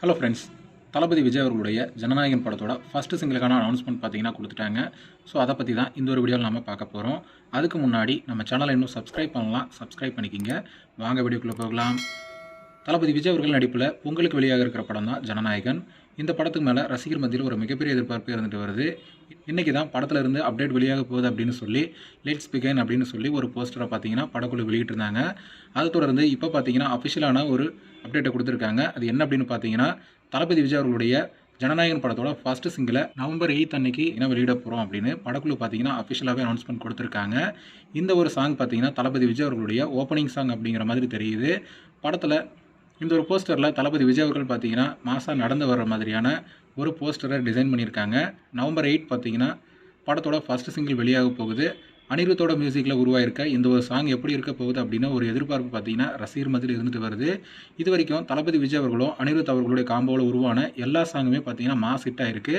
Hello friends, தளபதி விஜய் அவர்களுடைய ஜனநாயகன் படத்தோட first சிங்கிளுக்கான announcement பார்த்தீங்கன்னா கொடுத்துட்டாங்க. ஸோ அதை பற்றி தான் இந்த ஒரு வீடியோவில் நம்ம பார்க்க போகிறோம். அதுக்கு முன்னாடி நம்ம சேனலை இன்னும் சப்ஸ்கிரைப் பண்ணலாம், சப்ஸ்கிரைப் பண்ணிக்கிங்க. வாங்க வீடியோக்குள்ளே போகலாம். தளபதி விஜய் அவர்கள் நடிப்பில் பொங்கலுக்கு வெளியாக இருக்கிற படம் தான் ஜனநாயகன். இந்த படத்துக்கு மேலே ரசிகர் மத்தியில் ஒரு மிகப்பெரிய எதிர்பார்ப்பு இருந்துட்டு வருது. இன்றைக்கி தான் படத்தில் இருந்து அப்டேட் வெளியாக போகுது அப்படின்னு சொல்லி லெட்ஸ் பிகின் அப்படின்னு சொல்லி ஒரு போஸ்டரை பார்த்தீங்கன்னா படக்குழு வெளியிட்டிருந்தாங்க. அதை தொடர்ந்து இப்போ பார்த்தீங்கன்னா அஃபிஷியலான ஒரு அப்டேட்டை கொடுத்துருக்காங்க. அது என்ன அப்படின்னு பார்த்தீங்கன்னா, தளபதி விஜய் அவர்களுடைய ஜனநாயகன் படத்தோட ஃபஸ்ட்டு சிங்கிளை நவம்பர் 8 அன்னைக்கு என்ன வெளியிட போகிறோம் அப்படின்னு படக்குழு பார்த்தீங்கன்னா அஃபிஷியலாகவே அனௌன்ஸ்மெண்ட் கொடுத்துருக்காங்க. இந்த ஒரு சாங் பார்த்தீங்கன்னா தளபதி விஜய் அவர்களுடைய ஓப்பனிங் சாங் அப்படிங்கிற மாதிரி தெரியுது. படத்தில் இந்த ஒரு போஸ்டரில் தளபதி விஜய் அவர்கள் பார்த்தீங்கன்னா மாசாக நடந்து வர்ற மாதிரியான ஒரு போஸ்டரை டிசைன் பண்ணியிருக்காங்க. நவம்பர் 8 பார்த்தீங்கன்னா படத்தோட ஃபஸ்ட்டு சிங்கிள் வெளியாக போகுது. அனிருத்தோட மியூசிக்கில் உருவாயிருக்க இந்த ஒரு சாங் எப்படி இருக்க போகுது அப்படின்னு ஒரு எதிர்பார்ப்பு பார்த்தீங்கன்னா ரசிகர் மத்தியில் இருந்துட்டு வருது. இது வரைக்கும் தளபதி விஜய் அவர்களும் அனிருத் அவர்களுடைய காம்போவில் உருவான எல்லா சாங்குமே பார்த்தீங்கன்னா மாஸ் ஹிட் ஆகிருக்கு.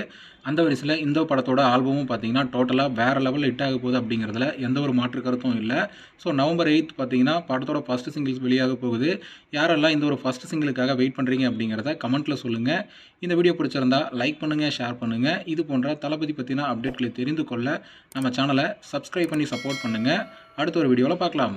அந்த வரிசையில் இந்த படத்தோட ஆல்பமும் பார்த்தீங்கன்னா டோட்டலாக வேறு லெவலில் ஹிட் ஆக போகுது அப்படிங்கிறதுல எந்த ஒரு மாற்று கருத்தும் இல்லை. ஸோ நவம்பர் 8 பார்த்தீங்கன்னா படத்தோட ஃபஸ்ட்டு சிங்கிள்ஸ் வெளியாக போகுது. யாரெல்லாம் இந்த ஒரு ஃபஸ்ட்டு சிங்கிளுக்காக வெயிட் பண்ணுறீங்க அப்படிங்கிறத கமெண்ட்டில் சொல்லுங்கள். இந்த வீடியோ பிடிச்சிருந்தா லைக் பண்ணுங்கள், ஷேர் பண்ணுங்கள். இது போன்ற தளபதி பற்றின அப்டேட்களை தெரிந்து கொள்ள நம்ம சேனலை சப்ஸ்கிரைப் பண்ணி சப்போர்ட் பண்ணுங்கள். அடுத்த ஒரு வீடியோவில் பார்க்கலாம்.